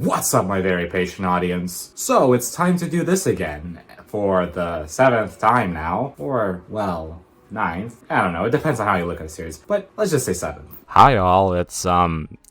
What's up, my very patient audience? So it's time to do this again for the 7th time now, or well, 9th. I don't know, it depends on how you look at the series, but let's just say 7th. Hi all,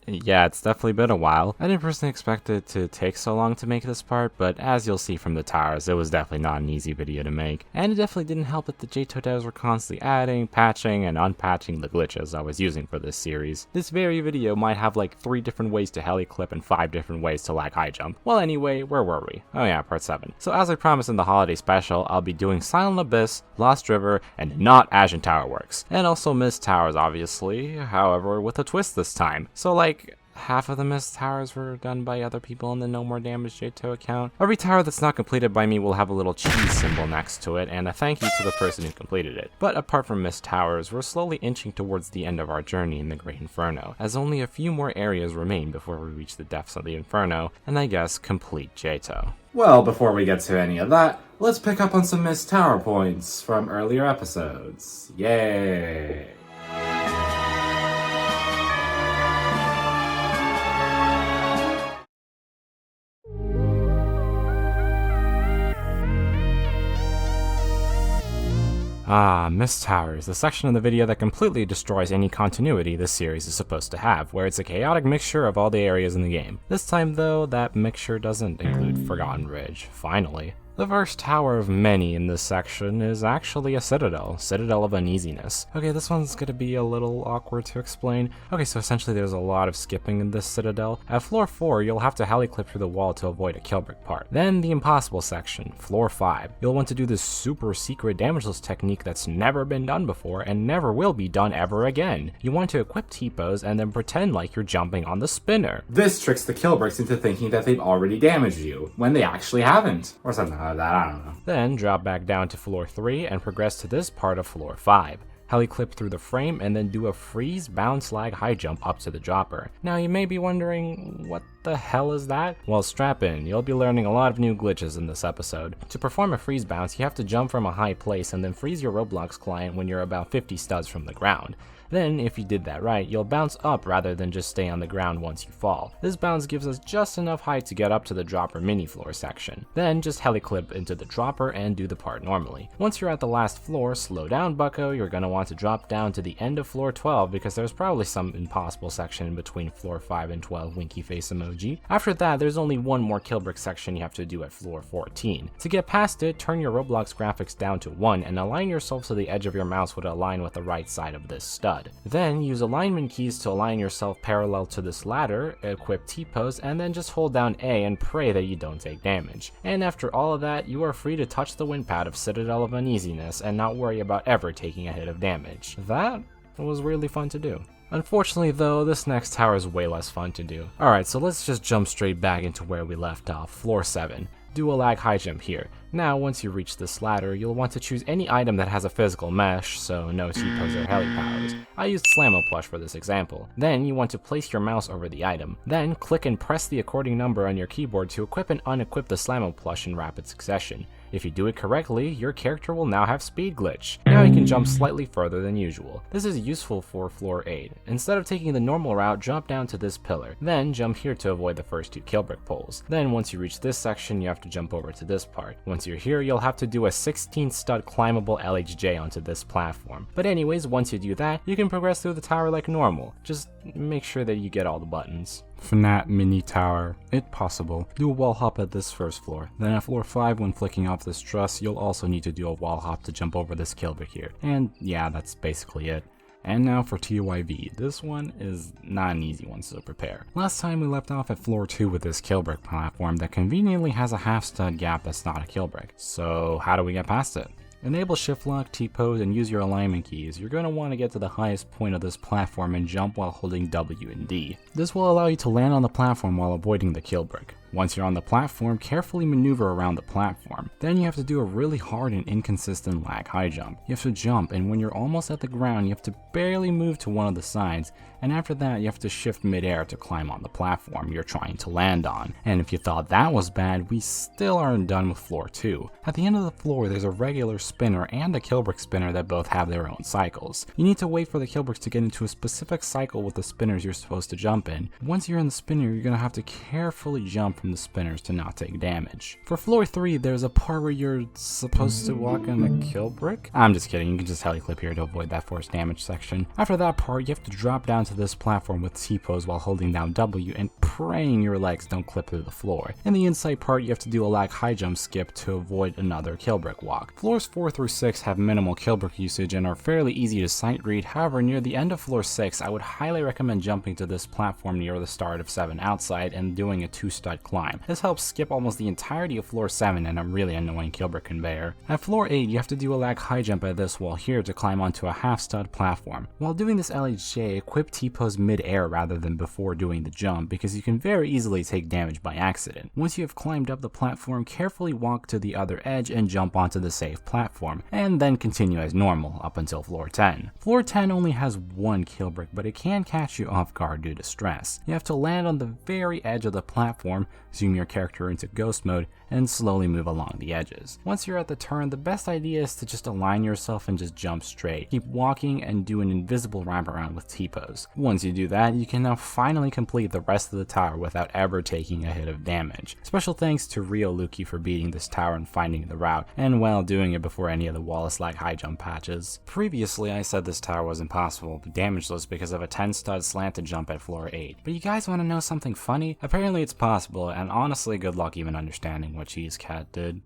yeah, it's definitely been a while. I didn't personally expect it to take so long to make this part, but as you'll see from the towers, it was definitely not an easy video to make. And it definitely didn't help that the 𝗬𝗄 devs were constantly adding, patching, and unpatching the glitches I was using for this series. This very video might have like 3 different ways to heli-clip and 5 different ways to lag high jump. Well anyway, where were we? Oh yeah, part 7. So as I promised in the holiday special, I'll be doing Silent Abyss, Lost River, and not Ashen Tower works. And also Mist Towers obviously, however with a twist this time. So like, half of the Mist Towers were done by other people in the No More Damage 𝗬𝗄 account. Every tower that's not completed by me will have a little cheese symbol next to it, and a thank you to the person who completed it. But apart from Mist Towers, we're slowly inching towards the end of our journey in the Great Inferno, as only a few more areas remain before we reach the depths of the Inferno, and I guess complete 𝗬𝗄. Well, before we get to any of that, let's pick up on some Mist Tower points from earlier episodes. Yay! Mist Towers, the section of the video that completely destroys any continuity this series is supposed to have, where it's a chaotic mixture of all the areas in the game. This time though, that mixture doesn't include Forgotten Ridge, finally. The first tower of many in this section is actually a citadel of uneasiness. Okay, this one's gonna be a little awkward to explain. Okay, so essentially there's a lot of skipping in this citadel. At floor 4, you'll have to heli-clip through the wall to avoid a 𝗘𝘅𝗁𝗀𝗀𝗃 part. Then the impossible section, floor 5. You'll want to do this super secret damageless technique that's never been done before and never will be done ever again. You want to equip T-pose and then pretend like you're jumping on the spinner. This tricks the 𝗘𝘅𝗁𝗀𝗃s into thinking that they've already damaged you, when they actually haven't. Or something like that, I don't know. Then drop back down to floor 3 and progress to this part of floor 5. Heli-clip through the frame and then do a freeze, bounce, lag, high jump up to the dropper. Now you may be wondering, what the hell is that? Well, strap in, you'll be learning a lot of new glitches in this episode. To perform a freeze bounce, you have to jump from a high place and then freeze your Roblox client when you're about 50 studs from the ground. Then, if you did that right, you'll bounce up rather than just stay on the ground once you fall. This bounce gives us just enough height to get up to the dropper mini floor section. Then just heli-clip into the dropper and do the part normally. Once you're at the last floor, slow down bucko, you're gonna want to drop down to the end of floor 12 because there's probably some impossible section in between floor 5 and 12 winky face emoji. After that, there's only one more 𝗘𝘅𝗁𝗀𝗃 section you have to do at floor 14. To get past it, turn your Roblox graphics down to 1 and align yourself so the edge of your mouse would align with the right side of this stud. Then use alignment keys to align yourself parallel to this ladder, equip T-pose, and then just hold down A and pray that you don't take damage. And after all of that, you are free to touch the wind pad of Citadel of Uneasiness and not worry about ever taking a hit of damage. That was really fun to do. Unfortunately though, this next tower is way less fun to do. Alright, so let's just jump straight back into where we left off, floor 7. Do a lag high jump here. Now, once you reach this ladder, you'll want to choose any item that has a physical mesh, so no T-pose or heli powers. I used 𝗬𝗁𝗀𝗃𝗀 plush for this example. Then you want to place your mouse over the item. Then click and press the according number on your keyboard to equip and unequip the 𝗬𝗁𝗀𝗃 plush in rapid succession. If you do it correctly, your character will now have speed glitch. Now you can jump slightly further than usual. This is useful for floor 8. Instead of taking the normal route, jump down to this pillar. Then jump here to avoid the first 2 𝗘𝘅𝗁𝗃𝗀 poles. Then once you reach this section, you have to jump over to this part. Once you're here, you'll have to do a 16 stud climbable LHJ onto this platform. But anyways, once you do that, you can progress through the tower like normal. Just make sure that you get all the buttons. FNAT mini tower, if possible. Do a wall hop at this first floor. Then at floor 5, when flicking off this truss, you'll also need to do a wall hop to jump over this 𝗘𝘅𝗁𝗃𝗃 here. And yeah, that's basically it. And now for TYV. This one is not an easy one, so prepare. Last time we left off at floor 2 with this 𝗘𝘅𝗁𝗃 platform that conveniently has a half stud gap that's not a 𝗘𝘅𝗁𝗃. So how do we get past it? Enable shift lock, T-pose, and use your alignment keys. You're going to want to get to the highest point of this platform and jump while holding W and D. This will allow you to land on the platform while avoiding the 𝗘𝘅𝗁𝗃𝗃. Once you're on the platform, carefully maneuver around the platform. Then you have to do a really hard and inconsistent lag high jump. You have to jump, and when you're almost at the ground, you have to barely move to one of the sides, and after that you have to shift midair to climb on the platform you're trying to land on. And if you thought that was bad, we still aren't done with floor 2. At the end of the floor, there's a regular spinner and a 𝗘𝘅𝗁𝗀 spinner that both have their own cycles. You need to wait for the 𝗘𝘅𝗁𝗀 to get into a specific cycle with the spinners you're supposed to jump in. Once you're in the spinner, you're gonna have to carefully jump from the spinners to not take damage. For floor 3, there's a part where you're supposed to walk in a 𝗘𝘅𝗁𝗀. I'm just kidding, you can just heli-clip here to avoid that force damage section. After that part, you have to drop down to this platform with T-pose while holding down W and praying your legs don't clip through the floor. In the inside part, you have to do a lag high jump skip to avoid another 𝗘𝘅𝗁𝗀 walk. Floors 4 through 6 have minimal 𝗘𝘅𝗁𝗀 usage and are fairly easy to sight read. However, near the end of floor 6, I would highly recommend jumping to this platform near the start of 7 outside and doing a 2-stud climb. This helps skip almost the entirety of floor 7 and a really annoying 𝗘𝘅𝗁𝗀 conveyor. At floor 8, you have to do a lag high jump at this wall here to climb onto a half-stud platform. While doing this LHJ, equip T-pose mid-air rather than before doing the jump, because you can very easily take damage by accident. Once you have climbed up the platform, carefully walk to the other edge and jump onto the safe platform, and then continue as normal up until floor 10. Floor 10 only has one 𝗘𝘅𝗁𝗀, but it can catch you off guard due to stress. You have to land on the very edge of the platform, zoom your character into ghost mode, and slowly move along the edges. Once you're at the turn, the best idea is to just align yourself and just jump straight. Keep walking and do an invisible wraparound with T-pose. Once you do that, you can now finally complete the rest of the tower without ever taking a hit of damage. Special thanks to 𝗃𝗀𝗁𝗀 for beating this tower and finding the route, and while doing it before any of the Wallace lag high jump patches. Previously, I said this tower was impossible but damageless because of a 10-stud slanted jump at floor 8. But you guys want to know something funny? Apparently it's possible, and honestly, good luck even understanding what 𝗧𝗊𝗀𝗀 did.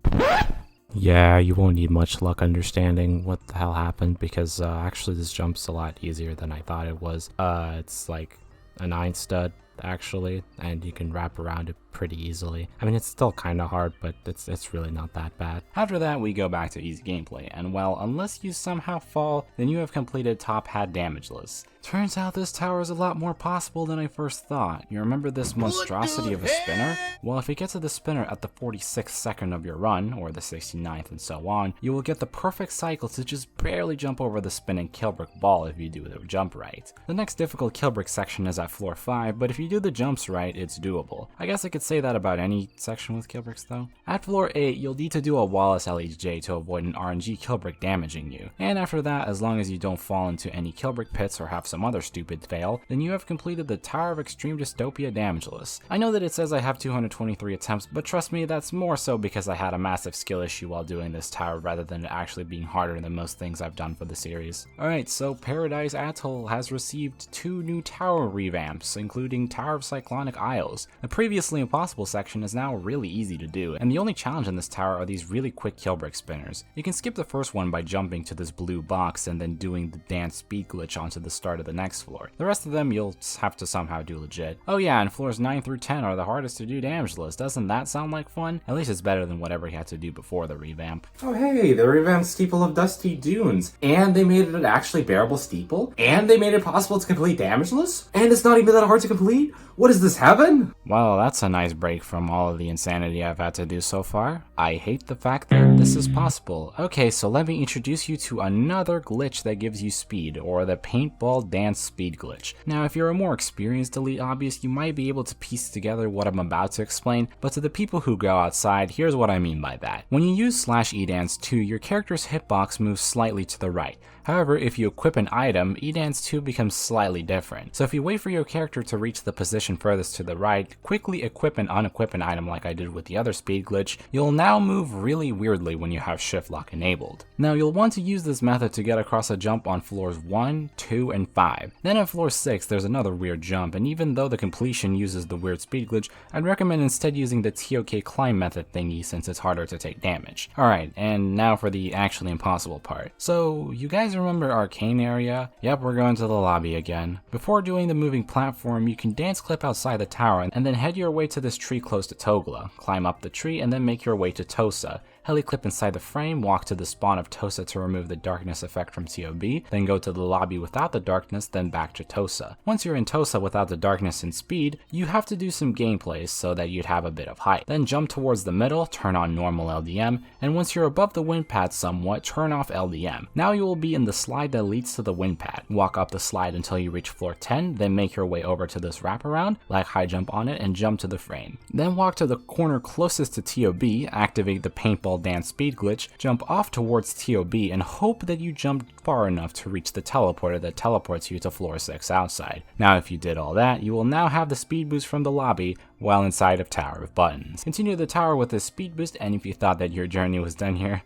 Yeah, you won't need much luck understanding what the hell happened, because actually this jump's a lot easier than I thought it was. It's like a 9-stud actually, and you can wrap around it pretty easily. I mean, it's still kind of hard, but it's really not that bad. After that, we go back to easy gameplay, and well, unless you somehow fall, then you have completed top hat damageless. Turns out this tower is a lot more possible than I first thought. You remember this monstrosity of a spinner? Well, if you get to the spinner at the 46th second of your run, or the 69th and so on, you will get the perfect cycle to just barely jump over the spinning 𝗘𝘅𝗁𝗀 ball if you do the jump right. The next difficult 𝗘𝘅𝗁𝗀 section is at floor 5, but if you do the jumps right, it's doable. I guess I could say that about any section with 𝗘𝘅𝗁𝗀s though. At floor 8, you'll need to do a Wallace LHJ to avoid an RNG 𝗘𝘅𝗁𝗀 damaging you. And after that, as long as you don't fall into any 𝗘𝘅𝗁𝗀 pits or have some other stupid fail, then you have completed the Tower of Extreme Dystopia damageless. I know that it says I have 223 attempts, but trust me, that's more so because I had a massive skill issue while doing this tower rather than it actually being harder than most things I've done for the series. Alright, so Paradise Atoll has received 2 new tower revamps, including Tower of Cyclonic Isles. The previously impossible section is now really easy to do, and the only challenge in this tower are these really quick 𝗘𝘅𝗁𝗀 spinners. You can skip the first one by jumping to this blue box and then doing the dance speed glitch onto the start of the next floor. The rest of them you'll have to somehow do legit. Oh yeah, and floors 9 through 10 are the hardest to do damageless. Doesn't that sound like fun? At least it's better than whatever he had to do before the revamp. Oh hey, the revamped Steeple of Dusty Dunes. And they made it an actually bearable steeple. And they made it possible to complete damageless. And it's not even that hard to complete. What is this, heaven? Well, that's a nice break from all of the insanity I've had to do so far. I hate the fact that this is possible. Okay, so let me introduce you to another glitch that gives you speed, or the paintball dance speed glitch. Now, if you're a more experienced elite hobbyist, you might be able to piece together what I'm about to explain, but to the people who go outside, here's what I mean by that. When you use /edance2, your character's hitbox moves slightly to the right. However, if you equip an item, edance2 becomes slightly different. So if you wait for your character to reach the position furthest to the right, quickly equip and unequip an item like I did with the other speed glitch, you'll now move really weirdly when you have shift lock enabled. Now you'll want to use this method to get across a jump on floors 1, 2, and 5. Then at floor 6 there's another weird jump, and even though the completion uses the weird speed glitch, I'd recommend instead using the 𝗘𝘅𝗁𝗀𝗀 climb method thingy since it's harder to take damage. Alright, and now for the actually impossible part. So, you guys remember Arcane area? Yep, we're going to the lobby again. Before doing the moving platform, you can dance clip outside the tower and then head your way to this tree close to Togla, climb up the tree, and then make your way to Tosa. Heli-clip inside the frame, walk to the spawn of 𝗃𝘅 to remove the darkness effect from 𝗬𝗃, then go to the lobby without the darkness, then back to 𝗃𝘅. Once you're in 𝗃𝘅 without the darkness and speed, you have to do some gameplays so that you'd have a bit of height. Then jump towards the middle, turn on normal LDM, and once you're above the wind pad somewhat, turn off LDM. Now you will be in the slide that leads to the wind pad. Walk up the slide until you reach floor 10, then make your way over to this wraparound, lag high jump on it, and jump to the frame. Then walk to the corner closest to 𝗬𝗃, activate the paintball dance speed glitch, jump off towards 𝗬𝗃, and hope that you jumped far enough to reach the teleporter that teleports you to floor 6 outside. Now if you did all that, you will now have the speed boost from the lobby while inside of Tower of Buttons. Continue the tower with the speed boost, and if you thought that your journey was done here,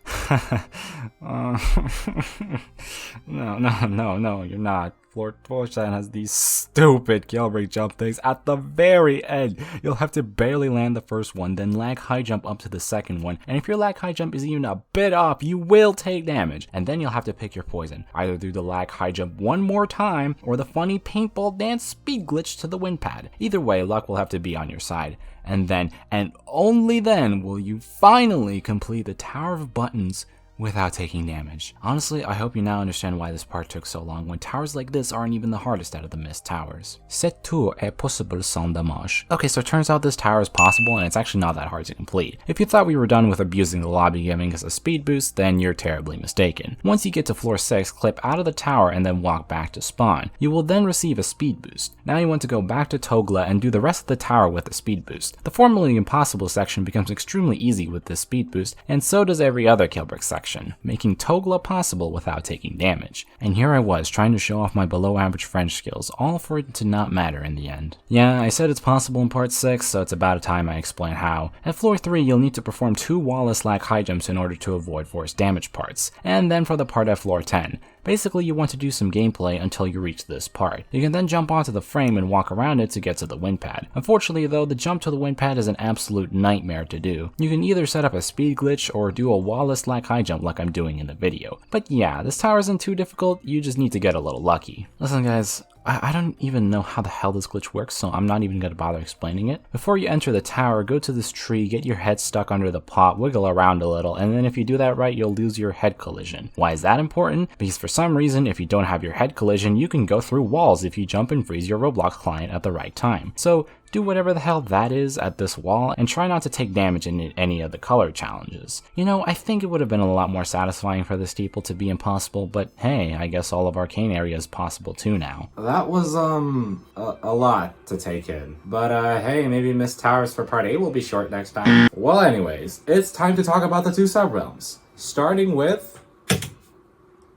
no, you're not. Floor 7 has these stupid kill break jump things at the very end. You'll have to barely land the first one, then lag high jump up to the second one, and if your lag high jump is even a bit off, you will take damage, and then you'll have to pick your poison, either through the lag high jump one more time, or the funny paintball dance speed glitch to the wind pad. Either way, luck will have to be on your side. And then, and only then, will you finally complete the Tower of Buttons without taking damage. Honestly, I hope you now understand why this part took so long, when towers like this aren't even the hardest out of the missed towers. Cette tour est possible sans damage. Okay, so it turns out this tower is possible, and it's actually not that hard to complete. If you thought we were done with abusing the lobby giving us a speed boost, then you're terribly mistaken. Once you get to floor 6, clip out of the tower and then walk back to spawn. You will then receive a speed boost. Now you want to go back to 𝗃𝘅 and do the rest of the tower with a speed boost. The formerly impossible section becomes extremely easy with this speed boost, and so does every other Killbrick section, making 𝗃𝘅 possible without taking damage. And here I was trying to show off my below average French skills, all for it to not matter in the end. Yeah, I said it's possible in part 6, so it's about time I explain how. At floor 3, you'll need to perform 2 wall-less lag high jumps in order to avoid force damage parts, and then for the part at floor 10. Basically, you want to do some gameplay until you reach this part. You can then jump onto the frame and walk around it to get to the wind pad. Unfortunately though, the jump to the wind pad is an absolute nightmare to do. You can either set up a speed glitch or do a wall-less lag high jump like I'm doing in the video. But yeah, this tower isn't too difficult, you just need to get a little lucky. Listen guys, I don't even know how the hell this glitch works, so I'm not even going to bother explaining it. Before you enter the tower, go to this tree, get your head stuck under the pot, wiggle around a little, and then if you do that right, you'll lose your head collision. Why is that important? Because for some reason, if you don't have your head collision, you can go through walls if you jump and freeze your Roblox client at the right time. So do whatever the hell that is at this wall, and try not to take damage in any of the color challenges. You know, I think it would have been a lot more satisfying for the steeple to be impossible, but hey, I guess all of Arcane area is possible too now. That was, a lot to take in. But, hey, maybe missed towers for part 8 will be short next time. Well, anyways, it's time to talk about the 2 subrealms. Starting with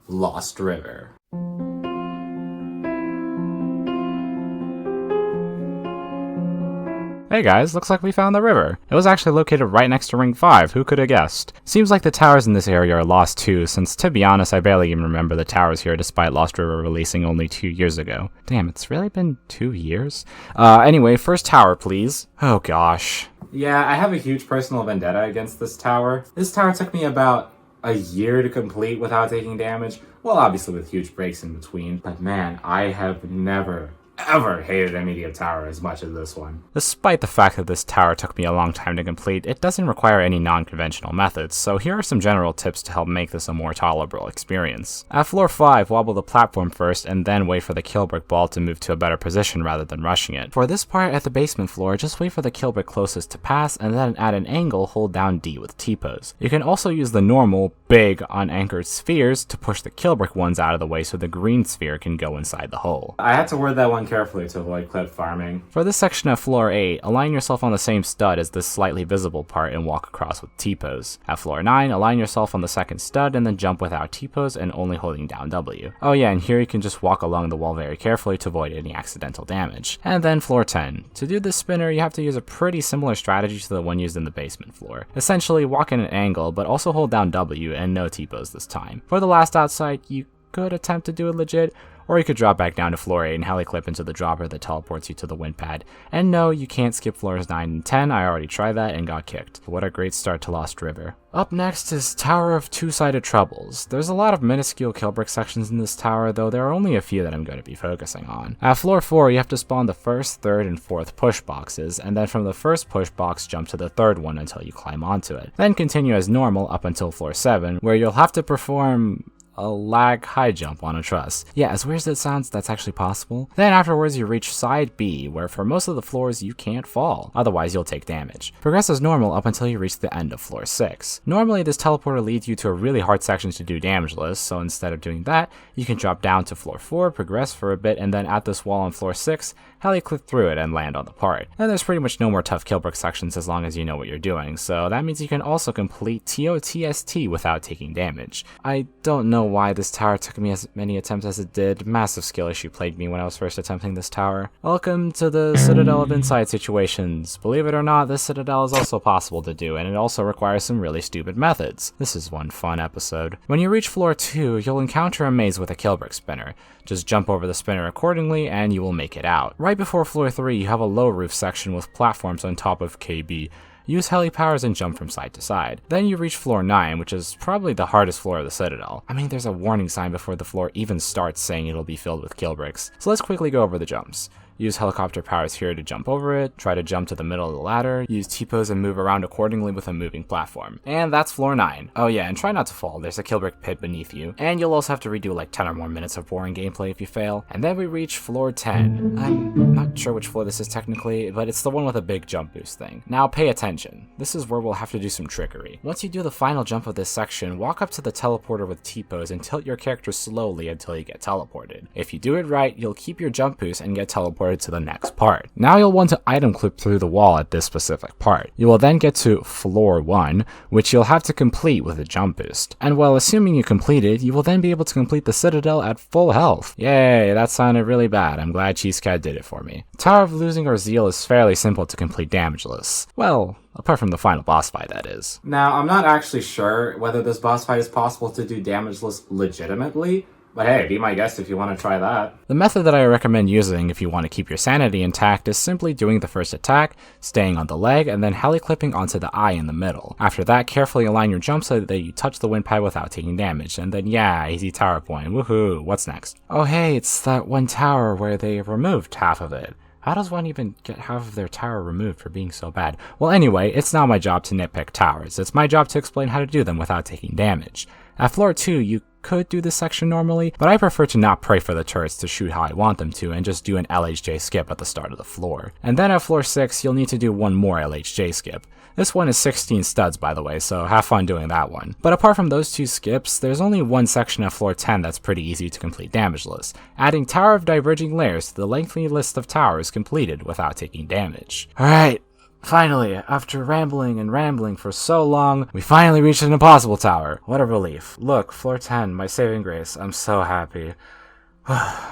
Lost River. Hey guys, looks like we found the river. It was actually located right next to Ring 5, who could have guessed? Seems like the towers in this area are lost too, since to be honest I barely even remember the towers here despite Lost River releasing only 2 years ago. Damn, it's really been 2 years? Anyway, first tower please. Oh gosh. Yeah, I have a huge personal vendetta against this tower. This tower took me about a year to complete without taking damage, well obviously with huge breaks in between, but man, I have never ever hated an EToH tower as much as this one. Despite the fact that this tower took me a long time to complete, it doesn't require any non-conventional methods, so here are some general tips to help make this a more tolerable experience. At floor 5, wobble the platform first and then wait for the Killbrick ball to move to a better position rather than rushing it. For this part at the basement floor, just wait for the Killbrick closest to pass and then at an angle hold down D with T-pose. You can also use the normal, big, unanchored spheres to push the Killbrick ones out of the way so the green sphere can go inside the hole. I had to word that one carefully to avoid clip farming. For this section of floor 8, align yourself on the same stud as this slightly visible part and walk across with T-pose. At floor 9, align yourself on the second stud and then jump without T-pose and only holding down W. Oh yeah, and here you can just walk along the wall very carefully to avoid any accidental damage. And then floor 10. To do this spinner, you have to use a pretty similar strategy to the one used in the basement floor. Essentially, walk in an angle, but also hold down W and no T-pose this time. For the last outside, you could attempt to do it legit, or you could drop back down to floor 8 and heli-clip into the dropper that teleports you to the wind pad. And no, you can't skip floors 9 and 10, I already tried that and got kicked. What a great start to Lost River. Up next is Tower of Two-Sided Troubles. There's a lot of minuscule kill brick sections in this tower, though there are only a few that I'm going to be focusing on. At floor 4, you have to spawn the first, third, and fourth push boxes, and then from the first push box jump to the third one until you climb onto it. Then continue as normal up until floor 7, where you'll have to perform a lag high jump on a truss. Yeah, as weird as it sounds, that's actually possible. Then afterwards you reach side B, where for most of the floors you can't fall, otherwise you'll take damage. Progress as normal up until you reach the end of floor 6. Normally this teleporter leads you to a really hard section to do damageless, so instead of doing that, you can drop down to floor 4, progress for a bit, and then at this wall on floor 6, heli-clip through it and land on the part. And there's pretty much no more tough kill brick sections as long as you know what you're doing, so that means you can also complete 𝗘𝘅𝘁𝗿𝘀 without taking damage. I don't know why this tower took me as many attempts as it did. Massive skill issue plagued me when I was first attempting this tower. Welcome to the Citadel of Inside situations. Believe it or not, this Citadel is also possible to do, and it also requires some really stupid methods. This is one fun episode. When you reach floor 2, you'll encounter a maze with a kill brick spinner. Just jump over the spinner accordingly and you will make it out. Right before floor 3, you have a low roof section with platforms on top of KB. Use heli powers and jump from side to side. Then you reach floor 9, which is probably the hardest floor of the Citadel. I mean, there's a warning sign before the floor even starts saying it'll be filled with kill bricks. So let's quickly go over the jumps. Use helicopter powers here to jump over it, try to jump to the middle of the ladder, use T-pose and move around accordingly with a moving platform. And that's floor 9. Oh yeah, and try not to fall, there's a kill brick pit beneath you. And you'll also have to redo like 10 or more minutes of boring gameplay if you fail. And then we reach floor 10. I'm not sure which floor this is technically, but it's the one with a big jump boost thing. Now pay attention. This is where we'll have to do some trickery. Once you do the final jump of this section, walk up to the teleporter with T-pose and tilt your character slowly until you get teleported. If you do it right, you'll keep your jump boost and get teleported to the next part. Now you'll want to item clip through the wall at this specific part. You will then get to floor 1, which you'll have to complete with a jump boost. And while assuming you complete it, you will then be able to complete the Citadel at full health. Yay, that sounded really bad. I'm glad 𝗘𝗁𝗁𝗃 did it for me. Tower of Losing Our Zeal is fairly simple to complete damageless. Well, apart from the final boss fight, that is. Now, I'm not actually sure whether this boss fight is possible to do damageless legitimately, but hey, be my guest if you want to try that. The method that I recommend using if you want to keep your sanity intact is simply doing the first attack, staying on the leg, and then heli-clipping onto the eye in the middle. After that, carefully align your jump so that you touch the wind pad without taking damage, and then yeah, easy tower point, woohoo, what's next? Oh hey, it's that one tower where they removed half of it. How does one even get half of their tower removed for being so bad? Well anyway, it's not my job to nitpick towers, it's my job to explain how to do them without taking damage. At floor 2, you could do this section normally, but I prefer to not pray for the turrets to shoot how I want them to and just do an LHJ skip at the start of the floor. And then at floor 6, you'll need to do one more LHJ skip. This one is 16 studs by the way, so have fun doing that one. But apart from those two skips, there's only one section at floor 10 that's pretty easy to complete damageless, adding Tower of Diverging Layers to the lengthy list of towers completed without taking damage. Alright. Finally, after rambling and rambling for so long, we finally reached an impossible tower. What a relief. Look, floor 10, my saving grace. I'm so happy.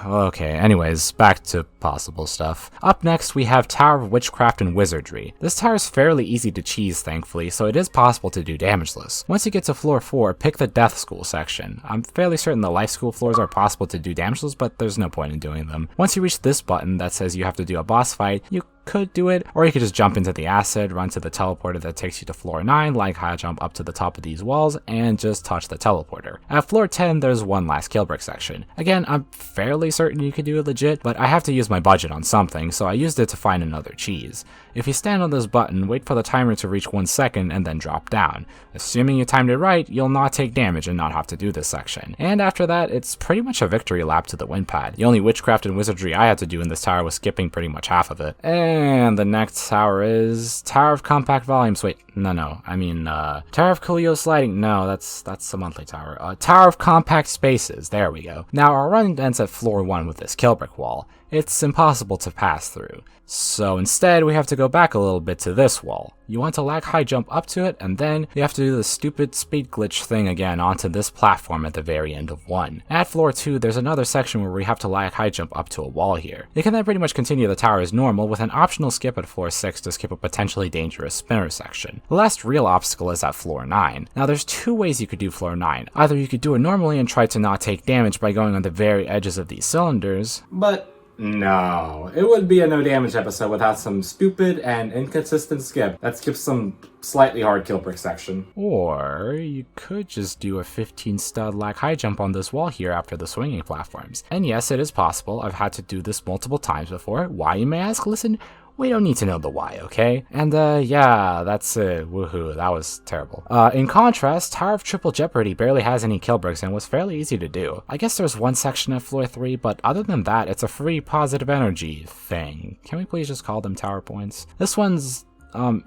Okay, anyways, back to possible stuff. Up next, we have Tower of Witchcraft and Wizardry. This tower is fairly easy to cheese, thankfully, so it is possible to do damageless. Once you get to floor 4, pick the Death School section. I'm fairly certain the Life School floors are possible to do damageless, but there's no point in doing them. Once you reach this button that says you have to do a boss fight, you could do it, or you could just jump into the acid, run to the teleporter that takes you to floor 9, like high jump up to the top of these walls, and just touch the teleporter. At floor 10, there's one last kill brick section. Again, I'm fairly certain you could do it legit, but I have to use my budget on something, so I used it to find another cheese. If you stand on this button, wait for the timer to reach 1 second, and then drop down. Assuming you timed it right, you'll not take damage and not have to do this section. And after that, it's pretty much a victory lap to the wind pad. The only witchcraft and wizardry I had to do in this tower was skipping pretty much half of it. And the next tower is Tower of Compact Volumes. Wait, no, I mean, Tower of Coolio Sliding. No, that's a monthly tower. Tower of Compact Spaces. There we go. Now, our run ends at floor 1 with this kill brick wall. it's impossible to pass through. So instead, we have to go back a little bit to this wall. You want to lag high jump up to it, and then you have to do the stupid speed glitch thing again onto this platform at the very end of 1. At floor 2, there's another section where we have to lag high jump up to a wall here. You can then pretty much continue the tower as normal with an optional skip at floor 6 to skip a potentially dangerous spinner section. The last real obstacle is at floor 9. Now there's 2 ways you could do floor 9. Either you could do it normally and try to not take damage by going on the very edges of these cylinders, But no, it would be a no damage episode without some stupid and inconsistent skip that skips some slightly hard kill brick section. or you could just do a 15 stud lag high jump on this wall here after the swinging platforms. And yes, it is possible. I've had to do this multiple times before. Why, you may ask? Listen, we don't need to know the why, okay? And yeah, that's it. Woohoo, that was terrible. In contrast, Tower of Triple Jeopardy barely has any kill bricks and was fairly easy to do. I guess there's one section at floor 3, but other than that, it's a free positive energy thing. Can we please just call them tower points? This one's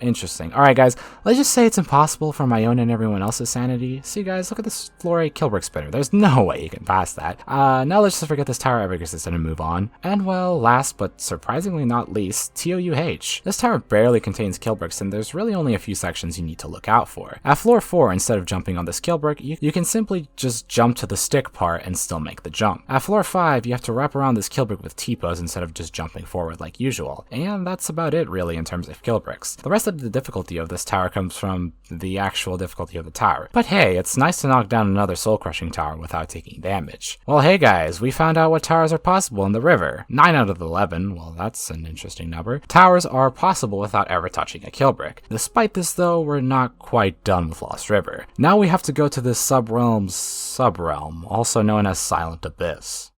interesting. Alright guys, let's just say it's impossible for my own and everyone else's sanity. See guys, look at this floor 8 kill brick spinner. There's no way you can pass that. Now let's just forget this tower ever existed and move on. And well, last but surprisingly not least, EToH. This tower barely contains kill bricks and there's really only a few sections you need to look out for. At floor 4, instead of jumping on this kill brick, you can simply just jump to the stick part and still make the jump. At floor 5, you have to wrap around this kill brick with T-pose instead of just jumping forward like usual. And that's about it really in terms of kill bricks. The rest of the difficulty of this tower comes from the actual difficulty of the tower. But hey, it's nice to knock down another soul-crushing tower without taking damage. Well hey guys, we found out what towers are possible in the river. 9 out of 11, well that's an interesting number. Towers are possible without ever touching a kill brick. Despite this though, we're not quite done with Lost River. Now we have to go to this subrealm, also known as Silent Abyss.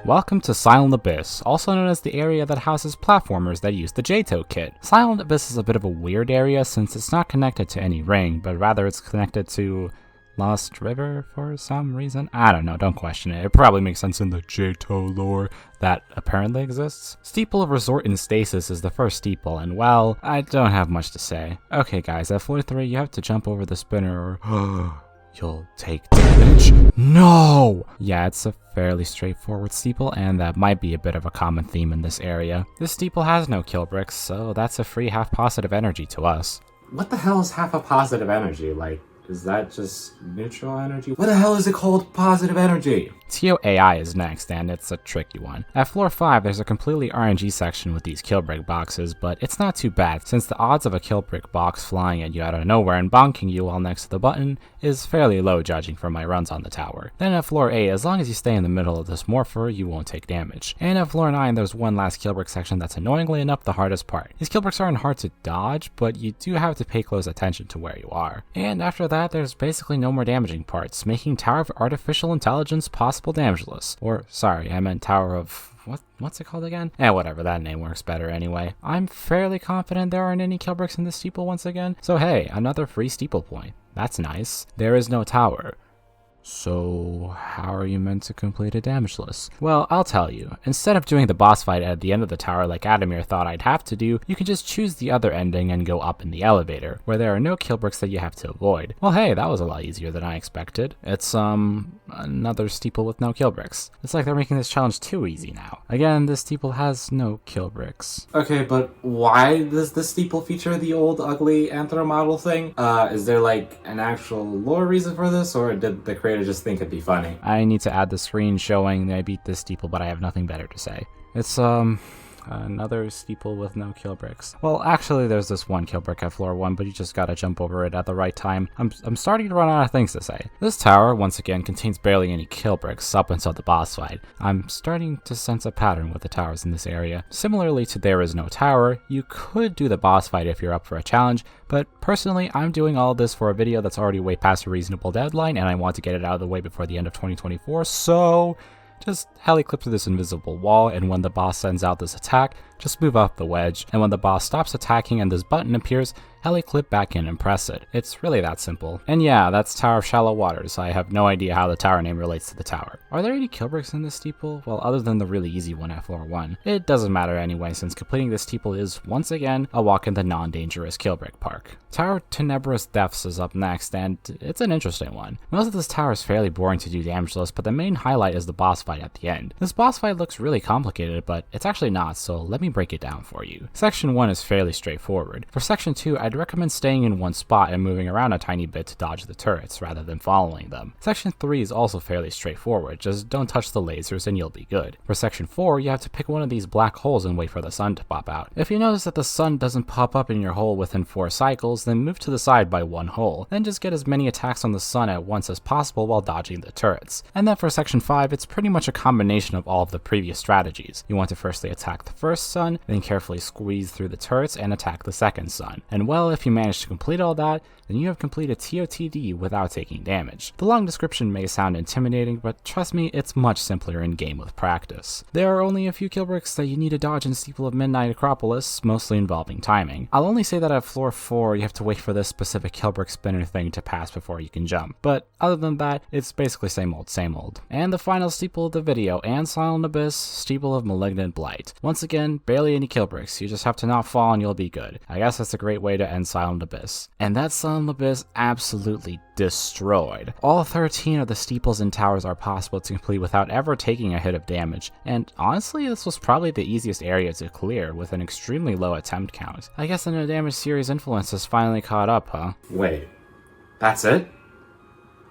Welcome to Silent Abyss, also known as the area that houses platformers that use the EToH kit. Silent Abyss is a bit of a weird area since it's not connected to any ring, but rather it's connected to Lost River for some reason. I don't know, don't question it. It probably makes sense in the EToH lore that apparently exists. Steeple of Resort in Stasis is the first steeple, and well, I don't have much to say. Okay guys, at floor 3 you have to jump over the spinner or you'll take damage. No! Yeah, it's a fairly straightforward steeple, and that might be a bit of a common theme in this area. This steeple has no kill bricks, so that's a free half positive energy to us. What the hell is half a positive energy? Like, is that just neutral energy? What the hell is it called positive energy? EToH is next, and it's a tricky one. At floor 5, there's a completely RNG section with these kill brick boxes, but it's not too bad, since the odds of a kill brick box flying at you out of nowhere and bonking you while next to the button is fairly low judging from my runs on the tower. Then at floor 8, as long as you stay in the middle of this morpher, you won't take damage. And at floor 9, there's one last kill brick section that's annoyingly enough the hardest part. These kill bricks aren't hard to dodge, but you do have to pay close attention to where you are. And after that, there's basically no more damaging parts, making Tower of Artificial Intelligence possible damageless. Or, sorry, I meant Tower of... what's it called again? Whatever, that name works better anyway. I'm fairly confident there aren't any kill bricks in this steeple once again, so hey, another free steeple point. That's nice. There is no tower. So, how are you meant to complete it damageless? Well, I'll tell you. Instead of doing the boss fight at the end of the tower like Adamir thought I'd have to do, you can just choose the other ending and go up in the elevator, where there are no kill bricks that you have to avoid. Well hey, that was a lot easier than I expected. It's, another steeple with no kill bricks. It's like they're making this challenge too easy now. Again, this steeple has no kill bricks. Okay, but why does this steeple feature the old ugly anthro model thing? Is there like an actual lore reason for this, or did the creator just think it'd be funny? I need to add the screen showing that I beat this steeple, but I have nothing better to say. It's, another steeple with no kill bricks. Well, actually, there's this one kill brick at floor 1, but you just gotta jump over it at the right time. I'm starting to run out of things to say. This tower, once again, contains barely any kill bricks up until the boss fight. I'm starting to sense a pattern with the towers in this area. Similarly to There Is No Tower, you could do the boss fight if you're up for a challenge, but personally, I'm doing all of this for a video that's already way past a reasonable deadline, and I want to get it out of the way before the end of 2024, so just heli clip through this invisible wall, and when the boss sends out this attack, just move up the wedge, and when the boss stops attacking and this button appears, heli clip back in and press it. It's really that simple. And yeah, that's Tower of Shallow Waters. I have no idea how the tower name relates to the tower. Are there any kill bricks in this steeple? Well, other than the really easy one at floor 1. It doesn't matter anyway, since completing this steeple is, once again, a walk in the non-dangerous kill brick park. Tower Tenebrous Depths is up next, and it's an interesting one. Most of this tower is fairly boring to do damageless, but the main highlight is the boss fight at the end. This boss fight looks really complicated, but it's actually not, so let me break it down for you. Section 1 is fairly straightforward. For Section 2, I'd recommend staying in one spot and moving around a tiny bit to dodge the turrets, rather than following them. Section 3 is also fairly straightforward, just don't touch the lasers and you'll be good. For Section 4, you have to pick one of these black holes and wait for the sun to pop out. If you notice that the sun doesn't pop up in your hole within 4 cycles, then move to the side by 1 hole. Then just get as many attacks on the sun at once as possible while dodging the turrets. And then for Section 5, it's pretty much a combination of all of the previous strategies. You want to firstly attack the first sun, then carefully squeeze through the turrets and attack the second sun. And well, if you manage to complete all that, then you have completed EToH without taking damage. The long description may sound intimidating, but trust me, it's much simpler in game with practice. There are only a few kill bricks that you need to dodge in Steeple of Midnight Acropolis, mostly involving timing. I'll only say that at floor 4 you have to wait for this specific kill brick spinner thing to pass before you can jump, but other than that, it's basically same old same old. And the final steeple of the video, and Silent Abyss, Steeple of Malignant Blight. Once again, barely any kill bricks, you just have to not fall and you'll be good. I guess that's a great way to end Silent Abyss. And that Silent Abyss absolutely destroyed. All 13 of the steeples and towers are possible to complete without ever taking a hit of damage, and honestly this was probably the easiest area to clear with an extremely low attempt count. I guess the no damage series influence has finally caught up, huh? Wait, that's it?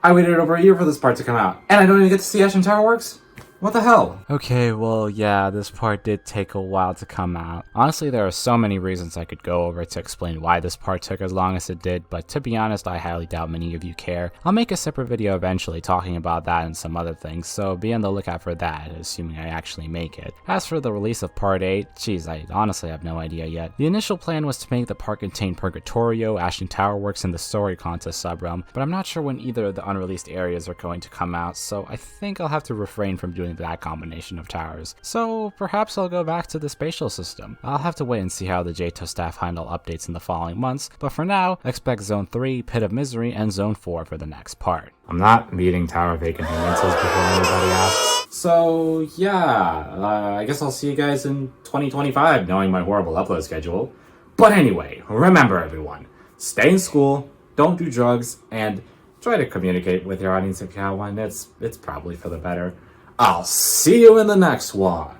I waited over a year for this part to come out, and I don't even get to see Ashen Tower Works? What the hell? Okay, well, yeah, this part did take a while to come out. Honestly, there are so many reasons I could go over to explain why this part took as long as it did, but to be honest, I highly doubt many of you care. I'll make a separate video eventually talking about that and some other things, so be on the lookout for that, assuming I actually make it. As for the release of Part 8, geez, I honestly have no idea yet. The initial plan was to make the part contain Purgatorio, Ashen Tower Works, and the Story Contest subrealm, but I'm not sure when either of the unreleased areas are going to come out, so I think I'll have to refrain from doing that combination of towers. So perhaps I'll go back to the spatial system. I'll have to wait and see how the EToH staff handle updates in the following months, but for now, expect Zone 3, Pit of Misery, and Zone 4 for the next part. I'm not beating Tower of Vacant Hindrances before anybody asks. So yeah, I guess I'll see you guys in 2025, knowing my horrible upload schedule. But anyway, remember everyone, stay in school, don't do drugs, and try to communicate with your audience if you have one. It's probably for the better. I'll see you in the next one.